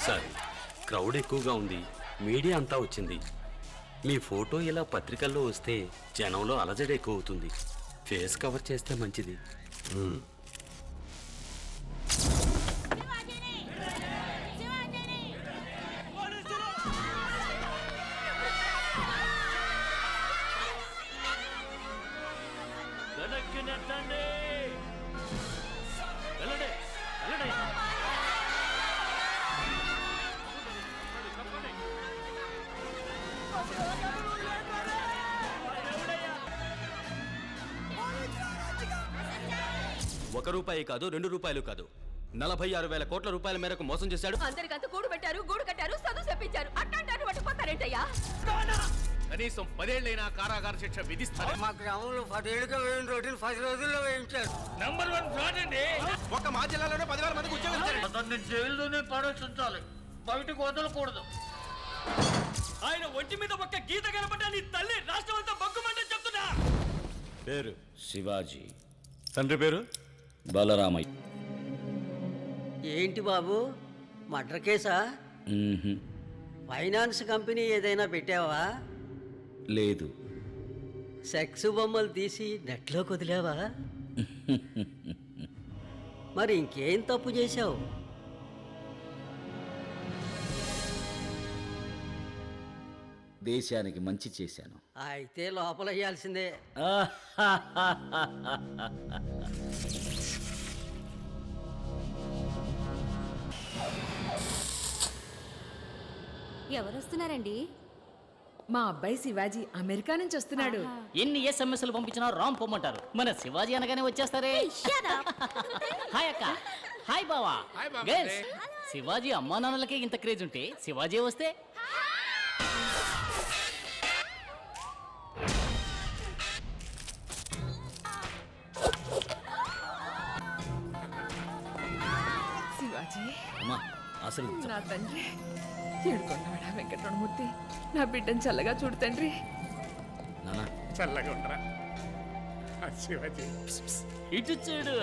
Sir, crowd ఎక్కువగా ఉంది, media అంతా వచ్చింది. మీ ఫోటో ఇలా పత్రికల్లో వస్తే జనంలో అలజడి ఎక్కువ అవుతుంది. ఫేస్ కవర్ చేస్తే మంచిది. ₹1 కాదు, ₹2 కాదు, 46,000 కోట్ల రూపాయల మేరకు మోసం చేశాడు. అందరికంత గూడు పెట్టారు, గూడు కట్టారు, చదువు చెప్పించారు. అట్లాంటి పట్టుకుపోతారేంటయ్యా? కనీసం 10 ఏళ్లైనా కారాగార శిక్ష విధిస్తారు. మా గ్రామంలో 10 ఏళ్ళుగా వేయిన రోడ్లు 10 రోజుల్లో వేయించారు. నంబర్ 1 ఫ్రాడ్ అండి. ఒక మా జిల్లాలోనే 10,000 మందికి ఉద్యోగం ఇచ్చారు. అతన్ని జైల్లోనే పడేస్తుంచాలి, బయటకు వదలకూడదు. ఆయన ఒంటి మీద ఒక్క గీత కనబడ్డా నీ తల్లి రాష్ట్రం అంతా బగ్గుమంటని చెప్తున్నా. పేరు శివాజీ, తండ్రి పేరు బలరామయ్య. ఏంటి బాబు, మర్డర్ కేసా? మ్మ్హ్. ఫైనాన్స్ కంపెనీ ఏదైనా పెట్టావా? లేదు. సెక్స్ బొమ్మలు తీసి నెట్లో కుదిలేవా? మరి ఇంకేం తప్పు చేశావు? దేశానికి మంచి చేశాను. అయితే లోపల వేయాల్సిందే. ఎవరొస్తున్నారండి? మా అబ్బాయి శివాజీ అమెరికా నుంచి వస్తున్నాడు. ఎన్ని ఎస్ఎంఎస్లు పంపించినా రామ్ పొమ్మంటారు. మన శివాజీ అనగానే వచ్చేస్తారే. హాయ్ అక్క, హాయ్ బావా. గర్ల్స్, శివాజీ అమ్మా నాన్నలకే ఇంత క్రేజ్ ఉంటే శివాజీ వస్తే శివాజీ అమ్మా, అసలు నా తండ్రి, ఏడుకొండవాడ వెంకటరమణమూర్తి, నా బిడ్డను చల్లగా చూడు తండ్రి. నానా, చల్లగా ఉండరా శివాజీ. ఇటు చూడు.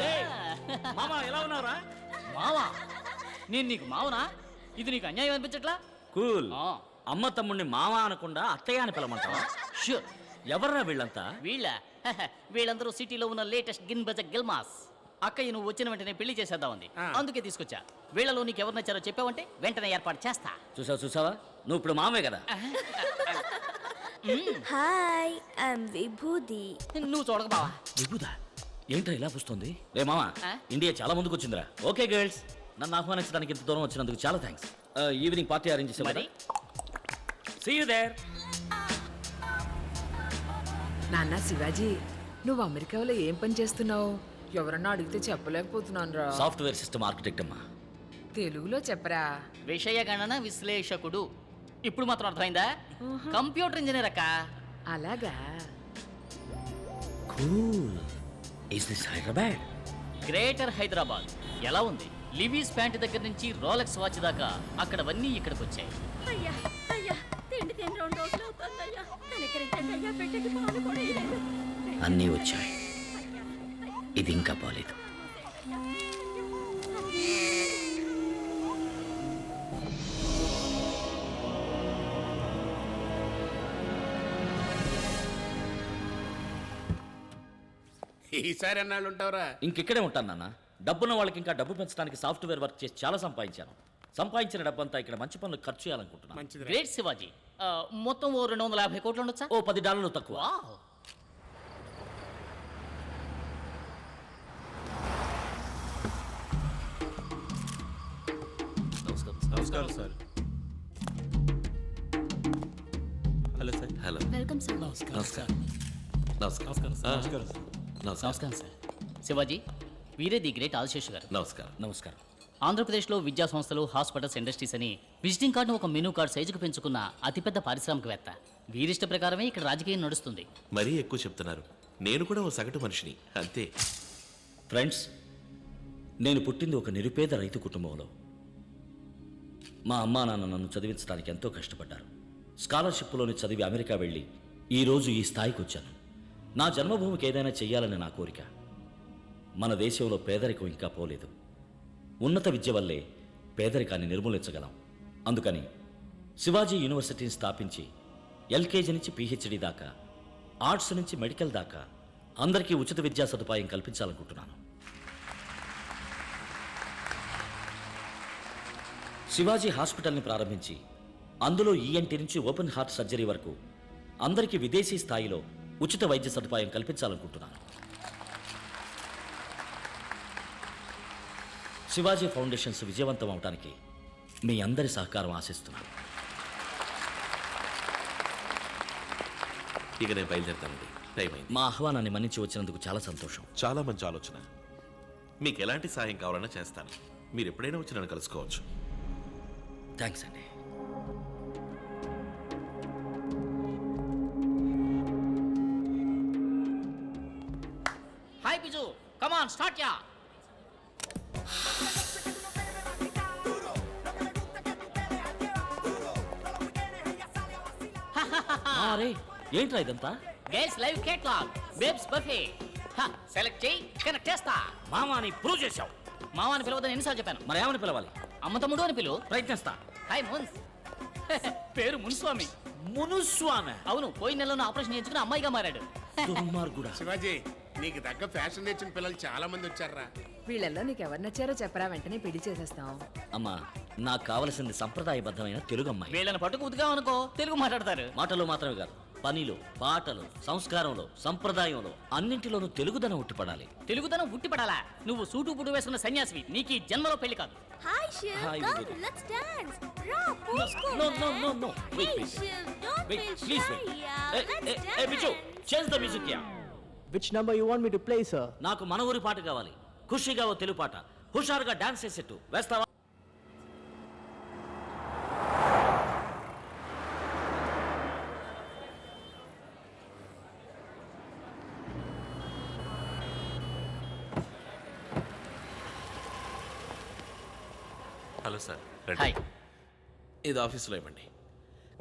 మామ ఎలా ఉన్నారా? మావా, నేను నీకు మావనా? ఇది నీకు అన్యాయం అనిపించట్లా? కూల్. అమ్మ తమ్ముడిని మామ అనకుండా అత్తయ్య అని పిలమంటావా? షూర్. ఎవర్రా వీళ్ళంతా? వీళ్ళందరూ సిటీలో ఉన్న లేటెస్ట్ గిన్ బజ గిల్మాస్. అక్కయ్య నువ్వు వచ్చిన వెంటనే పెళ్లి చేసేద్దామంది, అందుకే తీసుకొచ్చా. వీళ్ళలో నీకు ఎవరు నచ్చారో చెప్పావంటే వెంటనే ఏర్పాటు చేస్తా. చూసావా, నువ్వు ఇప్పుడు మామే కదా. హాయ్, ఐఎమ్ విభూది. నువ్వు చూడక బావా. విభూదా ఏంట్రా ఇలా వస్తుంది? రే మామా, ఇండియా చాలా ముందుకు వచ్చిందిరా. ఓకే గర్ల్స్, నన్ను ఆహ్వానించడానికి ఇంత దూరం వచ్చినందుకు చాలా థ్యాంక్స్. ఈవినింగ్ పార్టీ అరేంజ్ చేసావు కదా? See you there. నాన్న శివాజీ, నువ్వు అమెరికాలో ఏం పని చేస్తున్నావు? ఎవరన్నా అడిగితే చెప్పలేకపోతున్నాను రా. సాఫ్ట్వేర్ సిస్టమ్ ఆర్కిటెక్ట్ అమ్మా. తెలుగులో చెప్పరా. విషయ గణన విశ్లేషకుడు. ఇప్పుడు మాత్రం అర్థమైందా? కంప్యూటర్ ఇంజనీర్ అక్క. అలాగా? Cool. Is this Hyderabad? Greater Hyderabad. ఎలా ఉంది? లివీస్ ప్యాంట్ దగ్గర నుంచి రోలెక్స్ వాచ్ దాకా అక్కడవన్నీ ఇక్కడికి వచ్చాయి. అయ్యా అయ్యా, తిండి తిని 2 రోజులు అవుతుందయ్యా. కనికరించండి అయ్యా, బిడ్డకి పాలు కూడా ఇవ్వలేదు. అన్నీ వచ్చాయి, ఇది ఇంకా పోలేదు. ఈసారి అన్నాళ్ళు ఉంటావురా? ఇంకెక్కడే ఉంటాను నాన్న. డబ్బున్న వాళ్ళకి ఇంకా డబ్బు పెంచడానికి సాఫ్ట్వేర్ వర్క్ చేసి చాలా సంపాదించాను. సంపాదించిన డబ్బంతా ఇక్కడ మంచి పనులు ఖర్చు చేయాలనుకుంటున్నాను. మంచిది. గ్రేట్ శివాజీ. మొత్తం ఓ 250 కోట్లు ఉండొచ్చా? ఓ $10 తక్కువ. వావ్. నమస్కారం sir. Hello sir. Hello. Welcome sir. నమస్కారం. నమస్కారం. నమస్కారం సార్. శివాజీ, వీరే ది గ్రేట్ ఆదిశేషు గారు. నమస్కారం. నమస్కారం. ఆంధ్రప్రదేశ్లో విద్యా సంస్థలు, హాస్పిటల్స్, ఇండస్ట్రీస్ అని విజిటింగ్ కార్డును ఒక మెనూ కార్డు సైజుకు పెంచుకున్న అతిపెద్ద పారిశ్రామికవేత్త. వీరిష్ట ప్రకారమే ఇక్కడ రాజకీయం నడుస్తుంది. మరీ ఎక్కువ చెప్తున్నారు. నేను కూడా ఓ సగటు మనిషిని, అంతే. ఫ్రెండ్స్, నేను పుట్టింది ఒక నిరుపేద రైతు కుటుంబంలో. మా అమ్మా నాన్న నన్ను చదివించడానికి ఎంతో కష్టపడ్డారు. స్కాలర్షిప్లోని చదివి అమెరికా వెళ్ళి ఈరోజు ఈ స్థాయికి వచ్చాను. నా జన్మభూమికి ఏదైనా చెయ్యాలని నా కోరిక. మన దేశంలో పేదరికం ఇంకా పోలేదు. ఉన్నత విద్య వల్లే పేదరికాన్ని నిర్మూలించగలం. అందుకని శివాజీ యూనివర్సిటీని స్థాపించి ఎల్కేజీ నుంచి పిహెచ్డి దాకా, ఆర్ట్స్ నుంచి మెడికల్ దాకా అందరికీ ఉచిత విద్యా సదుపాయం కల్పించాలనుకుంటున్నాను. శివాజీ హాస్పిటల్ని ప్రారంభించి అందులో ఈఎన్టీ నుంచి ఓపెన్ హార్ట్ సర్జరీ వరకు అందరికీ విదేశీ స్థాయిలో ఉచిత వైద్య సదుపాయం కల్పించాలనుకుంటున్నాను. శివాజీ ఫౌండేషన్స్ విజయవంతం అవడానికి మీ అందరి సహకారం ఆశిస్తున్నాను. ఇక నేను బయలుదేరుతానండి, టైం అయింది. మా ఆహ్వానాన్ని మన్నించి వచ్చినందుకు చాలా సంతోషం. చాలా మంచి ఆలోచన. మీకు ఎలాంటి సాయం కావాలన్నా చేస్తాను. మీరు ఎప్పుడైనా వచ్చి నన్ను కలుసుకోవచ్చు. థ్యాంక్స్ అండి. Hi Biju, come on start యా. అరే ఏంట్రా ఇదంతా? Guys live catalogue, babes buffet. Select చేయి, కనెక్ట్ చేస్తా. మామాని ప్రూవ్ చేశావు. మావాని పిలవదని ఎన్నిసార్లు చెప్పాను. మరి ఏమని పిలవాలి? అమ్మ తమ్ముడు అని పిలువు. ప్రయత్నిస్తా. హాయ్ మున్స్. పేరు మున్స్వామి. మునుస్వామి. అవును, పోయిన నెలలో ఆపరేషన్ చేయించుకుని అమ్మాయిగా మారాడు. దుర్మార్గుడా. శివాజీ, నీకు తగ్గ ఫ్యాషన్ నేర్చిన పిల్లలు చాలా మంది వచ్చారా? వీళ్ళల్లో నీకు ఎవరు నచ్చారో చెప్పరా, వెంటనే పెళ్లి చేసేస్తాం. అమ్మా, నాకు కావలసింది సంప్రదాయబద్ధమైన తెలుగు అమ్మాయి. వీళ్ళని పట్టుకు ఉతిగా అనుకో, తెలుగు మాట్లాడతారు. మాటలు మాత్రమే కాదు, పనిలో, పాటలు, సంస్కారంలో, సంప్రదాయంలో అన్నింటిలోనూ తెలుగుదనం ఉట్టిపడాలి. తెలుగుదనం ఉట్టిపడాలా? నువ్వు సూటు పుట్టు వేసుకున్న సన్యాసివి, నీకు ఈ జన్మలో పెళ్లి కాదు. Hi Shiv, Hi, come, Vibhuti. let's dance. Raw, posko. No. Wait. Hey Shiv, don't Wait, feel please shy, wait. yeah. Let's Hey, Bichu, dance. change the music here. Which number you want me to play sir? నాకు మన ఊరి పాట కావాలి. ఖుషిగా ఓ తెలుగు పాట. హుషారుగా dance చేసేట్టు వేస్తావా? Hello sir, hi. ఇది ఆఫీస్లో ఇవ్వండి.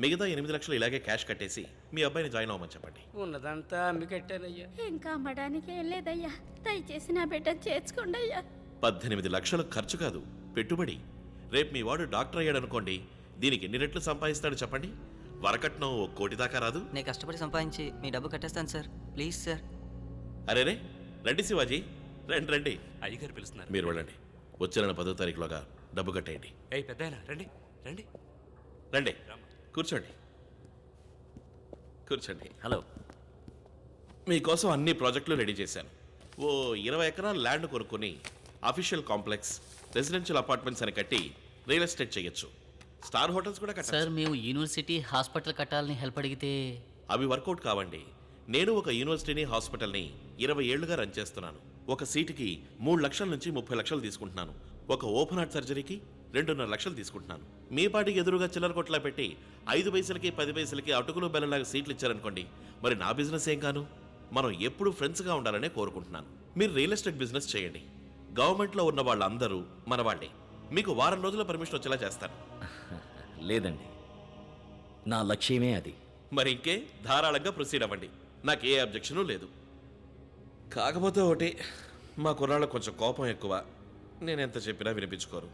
మిగతా 8 లక్షలు ఇలాగే క్యాష్ కట్టేసి మీ అబ్బాయిని జాయిన్ అవ్వమని చెప్పండి. ఉన్నదంతా అమ్మికట్టానయ్యా. ఇంకా అమ్మడానికి ఏం లేదయ్యా, దయచేసి నా బిడ్డను చేర్చుకోండి అయ్యా. 18 లక్షలు ఖర్చు కాదు, పెట్టుబడి. రేపు మీ వాడు డాక్టర్ అయ్యాడు అనుకోండి, దీనికి ఎన్ని రెట్లు సంపాదిస్తాడు చెప్పండి? వరకట్నం 1 కోటి దాకా రాదు. నేను కష్టపడి సంపాదించి మీ డబ్బు కట్టేస్తాను సార్, ప్లీజ్ సార్. అరేరే, రండి శివాజీ, రండి. అయ్యగారు పిలుస్తున్నారు. మీరు వెళ్ళండి. వచ్చే నెల 10వ తారీఖులోగా డబ్బు కట్టేయండి. ఏయ్ పెద్దాయనా, రండి. రండి, కూర్చోండి. హలో. మీకోసం అన్ని ప్రాజెక్టులు రెడీ చేశాను. ఓ 20 ఎకరాల ల్యాండ్ కొనుక్కొని అఫీషియల్ కాంప్లెక్స్, రెసిడెన్షియల్ అపార్ట్మెంట్స్ అని కట్టి రియల్ ఎస్టేట్ చేయొచ్చు. స్టార్ హోటల్స్ కూడా సార్, కట్టచ్చు. మేము యూనివర్సిటీ హాస్పిటల్ కట్టాలని హెల్ప్ అడిగితే అవి వర్కౌట్ కావండి. నేను ఒక యూనివర్సిటీని, హాస్పిటల్ని 20 ఏళ్లుగా రన్ చేస్తున్నాను. ఒక సీటుకి 3 లక్షల నుంచి 30 లక్షలు తీసుకుంటున్నాను. ఒక ఓపెన్ హార్ట్ సర్జరీకి 2.5 లక్షలు తీసుకుంటున్నాను. మీ పాటికి ఎదురుగా చిల్లర కొట్లా పెట్టి 5 పైసలకి 10 పైసలకి అటుకులు బెల్లంలాగా సీట్లు ఇచ్చారనుకోండి, మరి నా బిజినెస్ ఏం కాను? మనం ఎప్పుడు ఫ్రెండ్స్గా ఉండాలనే కోరుకుంటున్నాను. మీరు రియల్ ఎస్టేట్ బిజినెస్ చేయండి. గవర్నమెంట్లో ఉన్న వాళ్ళందరూ మన వాళ్ళే. మీకు వారం రోజుల పర్మిషన్ వచ్చేలా చేస్తాను. లేదండి, నా లక్ష్యమే అది. మరి ఇంకే, ధారాళంగా ప్రొసీడ్ అవ్వండి. నాకు ఏ అబ్జెక్షను లేదు. కాకపోతే ఒకటి, మా కుర్రాళ్ళకు కొంచెం కోపం ఎక్కువ. నేను ఎంత చెప్పినా వినిపించుకోరు,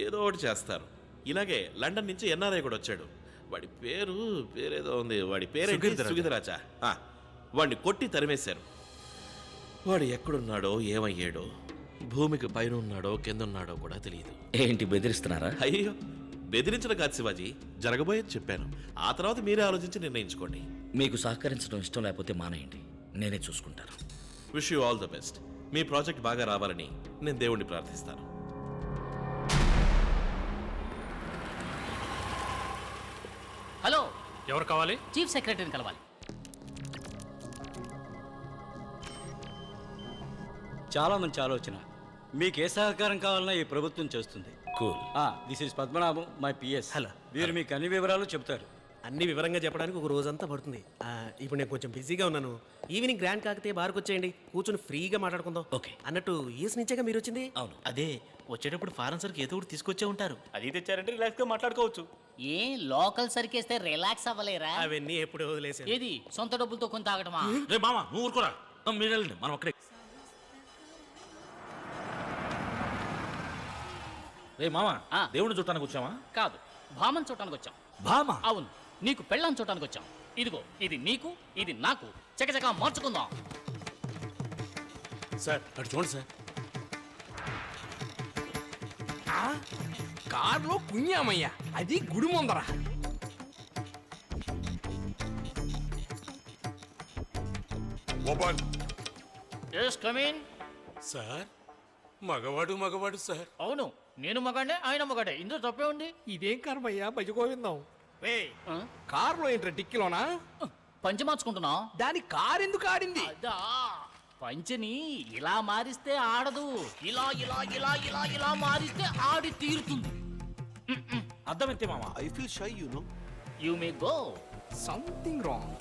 ఏదో ఒకటి చేస్తారు. ఇలాగే లండన్ నుంచి ఎన్ఆర్ఐ కూడా వచ్చాడు. వాడి పేరేదో ఉంది. వాడి పేరు సుగీధరాజా. వాడిని కొట్టి తరిమేశారు. వాడు ఎక్కడున్నాడో, ఏమయ్యాడో, భూమికి పైన ఉన్నాడో కింద ఉన్నాడో కూడా తెలియదు. ఏంటి బెదిరిస్తున్నారా? అయ్యో, బెదిరించడం కాదు శివాజీ, జరగబోయేది చెప్పాను. ఆ తర్వాత మీరే ఆలోచించి నిర్ణయించుకోండి. మీకు సహకరించడం ఇష్టం లేకపోతే మానేయండి, నేనే చూసుకుంటాను. Wish you all the best. Me project బాగా రావాలని నేను దేవుణ్ణి ప్రార్థిస్తాను. హలో, ఎవరు కావాలి? చీఫ్ సెక్రటరీని కలవాలి. చాలా మంచి ఆలోచన. మీకు ఏ సహకారం కావాలన్నా ఈ ప్రభుత్వం చేస్తుంది. Cool. This is Padmanabham, my PS. Hello. వీరు మీకు అన్ని వివరాలు చెప్తారు. అన్ని వివరంగా చెప్పడానికి ఒక రోజంతా పడుతుంది. ఇప్పుడు నేను కొంచెం బిజీగా ఉన్నాను. ఈవినింగ్ గ్రాండ్ కాకతే బార్కి వచ్చేయండి, కూర్చొని ఫ్రీగా మాట్లాడుకుందాం. ఓకే. అన్నట్టు యూఎస్ నుంచేగా మీరు వచ్చింది? అవును. అదే, వచ్చేటప్పుడు ఫారెన్ సరికి ఏదో ఒకటి తీసుకొచ్చే ఉంటారు. అది తెచ్చారంటే రిలాక్స్ గా మాట్లాడుకోవచ్చు. ఏ లోకల్ సరికేస్తే రిలాక్స్ అవ్వలేరా? అవన్నీ ఎప్పుడు వదిలేసాను. ఏది సొంత డబ్బులతో కొంత ఆగటమా? రే మామ, నువ్వు ఊరుకోరా. మీరు వెళ్ళండి, మనం అక్కడే. రే మామ ఆ. దేవుని చుట్టానికి వచ్చావా? కాదు, భామన్ చూడటానికి వచ్చాం. భామ అవును, నీకు పెళ్ళాన్ని చూడటానికి వచ్చాం. ఇదిగో, ఇది నీకు, ఇది నాకు. చకచకా మార్చుకుందాం. సార్ అటు చూడండి సార్. కారులో కుഞ്ഞామయ్యా, అది గుడి ముందర. ఓపెన్. Yes come in. సార్ మగవాడు సార్. అవును, నేను మగాడే, ఆయన మగాడే. ఇందులో తప్పే ఉంది. ఇదేం కర్మయ్యా, భజగోవిందాం. రే ఆ? కారులో ఏంట్రా డిక్కిలోనా? పంచి మార్చుకుంటున్నాం. దాని కారు ఎందుకు ఆడింది? అదా, పంచిని ఇలా మారిస్తే ఆడదు, ఇలా ఇలా ఇలా ఇలా ఇలా మారిస్తే ఆడి తీరుతుంది. అర్థం ఎంతే మామ? I feel shy you know. You may go. Something wrong.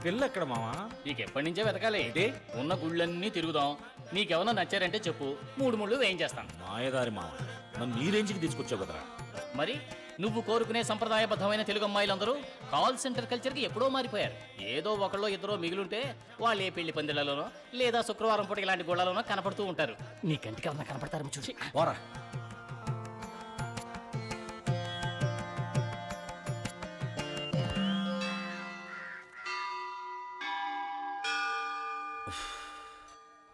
పిల్ల ఎక్కడ మామ? నీకు ఎప్పటి నుంచే వెతకాలి. ఏంటి? ఉన్న గుళ్ళన్నీ తిరుగుదాం. నీకెవరన్నా నచ్చారంటే చెప్పు, 3 ముళ్ళు వేయించేస్తాను. మాయదారి మామ, నన్ను ఈ రేంజ్కి తీసుకొచ్చావు కదరా. మరి నువ్వు కోరుకునే సంప్రదాయబద్ధమైన తెలుగు అమ్మాయిలందరూ కాల్ సెంటర్ కల్చర్కి ఎప్పుడో మారిపోయారు. ఏదో ఒకళ్ళో ఇద్దరో మిగిలింటే వాళ్ళు ఏ పెళ్లి పందిళ్లలోనో లేదా శుక్రవారం పూట ఇలాంటి గుళ్ళలోనో కనపడుతూ ఉంటారు. నీ కంటికి ఎవరన్నా కనపడతారు చూసి. పోరా.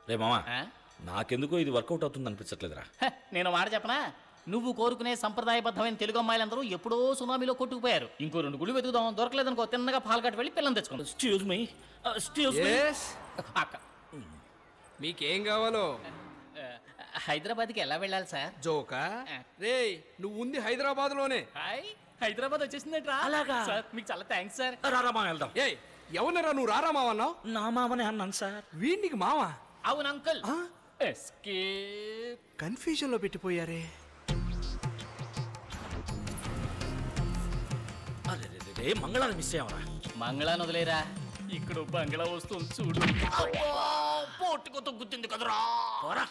రే మామ, ఆ? నాకెందుకో ఇది వర్కౌట్ అవుతుంది అనిపించట్లేదురా. హ, నేను మాట చెప్పనా? నువ్వు కోరుకునే సంప్రదాయబద్ధమైన తెలుగు అమ్మాయిలందరూ ఎప్పుడో సునామీలో కొట్టుకుపోయారు. ఇంకో 2 గుళ్ళు వెతుకుదాం. దొరకలేదనుకో, తిన్నగా పాల్గట్టు వెళ్ళి పిల్లని తెచ్చుకుందాం. Excuse me, excuse me. అక్క, మీకేం కావాలో? హైదరాబాద్కి ఎలా వెళ్ళాలి సార్? జోకా? రే నువ్వు ఉంది హైదరాబాద్ లోనే. హాయ్, హైదరాబాద్ వచ్చేసిందంట్రా. అలాగా? సార్ మీకు చాలా థ్యాంక్స్ సార్. రారా మామ, వెళ్దాం. ఏ ఎవరినరా నువ్వు రారా మావన్నావు? నా మామనే అన్నాను సార్. వీడికి మావా? అవును అంకుల్. ఎస్కేప్. కన్ఫ్యూజన్ లో పెట్టిపోయారే. అరే రే, మంగళాన్ని మిస్ అయ్యావరా. మంగళాన్ని వదిలేరా, ఇక్కడ బంగ్లా వస్తుంది చూడు. పోటుకు తగ్గుతుంది కదరా. పోరా.